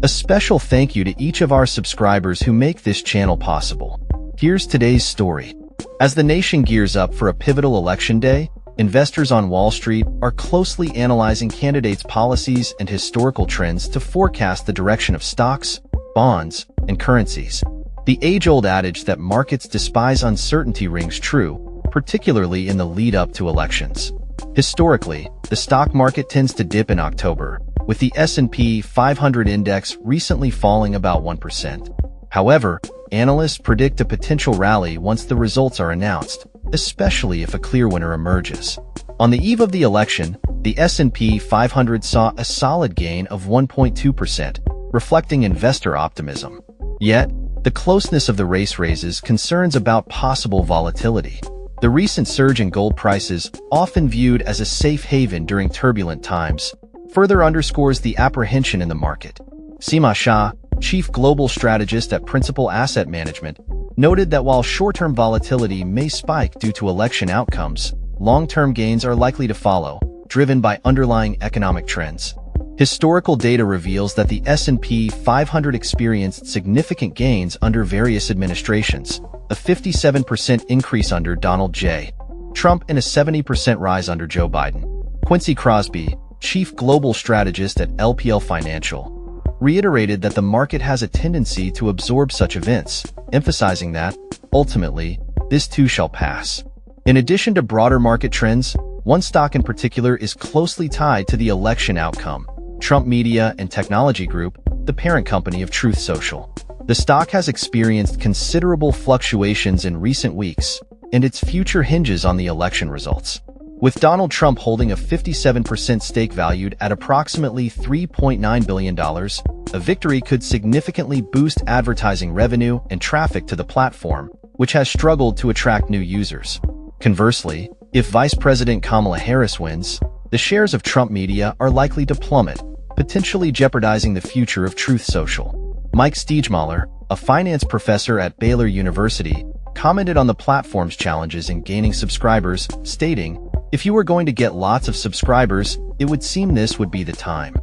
A special thank you to each of our subscribers who make this channel possible. Here's today's story. As the nation gears up for a pivotal election day, investors on Wall Street are closely analyzing candidates' policies and historical trends to forecast the direction of stocks, bonds, and currencies. The age-old adage that markets despise uncertainty rings true, particularly in the lead-up to elections. Historically, the stock market tends to dip in October, with the S&P 500 index recently falling about 1%. However, analysts predict a potential rally once the results are announced, especially if a clear winner emerges. On the eve of the election, the S&P 500 saw a solid gain of 1.2%, reflecting investor optimism. Yet, the closeness of the race raises concerns about possible volatility. The recent surge in gold prices, often viewed as a safe haven during turbulent times, further underscores the apprehension in the market. Seema Shah, chief global strategist at Principal Asset Management, noted that while short-term volatility may spike due to election outcomes, long-term gains are likely to follow, driven by underlying economic trends. Historical data reveals that the S&P 500 experienced significant gains under various administrations, a 57% increase under Donald J. Trump and a 70% rise under Joe Biden. Quincy Crosby, chief global strategist at LPL Financial, reiterated that the market has a tendency to absorb such events, emphasizing that, ultimately, this too shall pass. In addition to broader market trends, one stock in particular is closely tied to the election outcome: Trump Media and Technology Group, the parent company of Truth Social. The stock has experienced considerable fluctuations in recent weeks, and its future hinges on the election results. With Donald Trump holding a 57% stake valued at approximately $3.9 billion, a victory could significantly boost advertising revenue and traffic to the platform, which has struggled to attract new users. Conversely, if Vice President Kamala Harris wins, the shares of Trump Media are likely to plummet, potentially jeopardizing the future of Truth Social. Mike Stiegemaller, a finance professor at Baylor University, commented on the platform's challenges in gaining subscribers, stating, "If you were going to get lots of subscribers, it would seem this would be the time."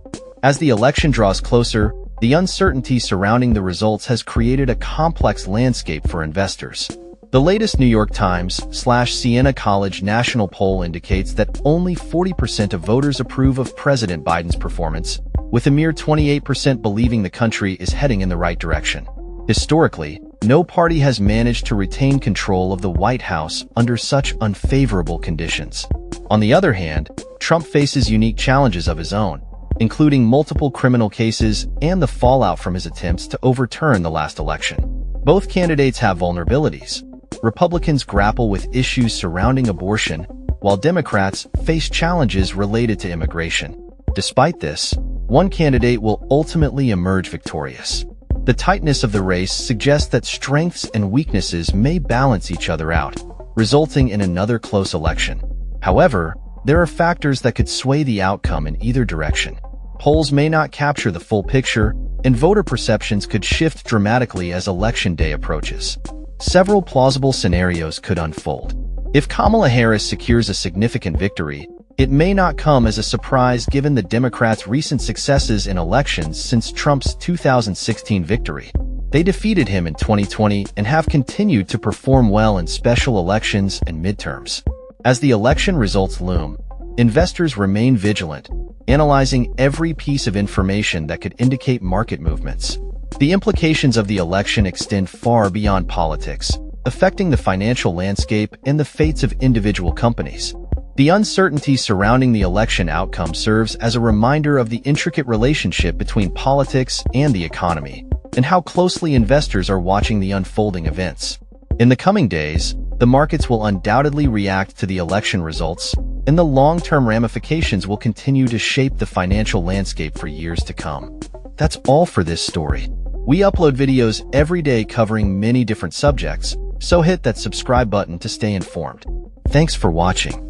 As the election draws closer, the uncertainty surrounding the results has created a complex landscape for investors. The latest New York Times/Siena College national poll indicates that only 40% of voters approve of President Biden's performance, with a mere 28% believing the country is heading in the right direction. Historically, no party has managed to retain control of the White House under such unfavorable conditions. On the other hand, Trump faces unique challenges of his own, including multiple criminal cases and the fallout from his attempts to overturn the last election. Both candidates have vulnerabilities. Republicans grapple with issues surrounding abortion, while Democrats face challenges related to immigration. Despite this, one candidate will ultimately emerge victorious. The tightness of the race suggests that strengths and weaknesses may balance each other out, resulting in another close election. However, there are factors that could sway the outcome in either direction. Polls may not capture the full picture, and voter perceptions could shift dramatically as election day approaches. Several plausible scenarios could unfold. If Kamala Harris secures a significant victory, it may not come as a surprise given the Democrats' recent successes in elections since Trump's 2016 victory. They defeated him in 2020 and have continued to perform well in special elections and midterms. As the election results loom, investors remain vigilant, analyzing every piece of information that could indicate market movements. The implications of the election extend far beyond politics, affecting the financial landscape and the fates of individual companies. The uncertainty surrounding the election outcome serves as a reminder of the intricate relationship between politics and the economy, and how closely investors are watching the unfolding events. In the coming days, the markets will undoubtedly react to the election results, and the long-term ramifications will continue to shape the financial landscape for years to come. That's all for this story. We upload videos every day covering many different subjects, so hit that subscribe button to stay informed. Thanks for watching.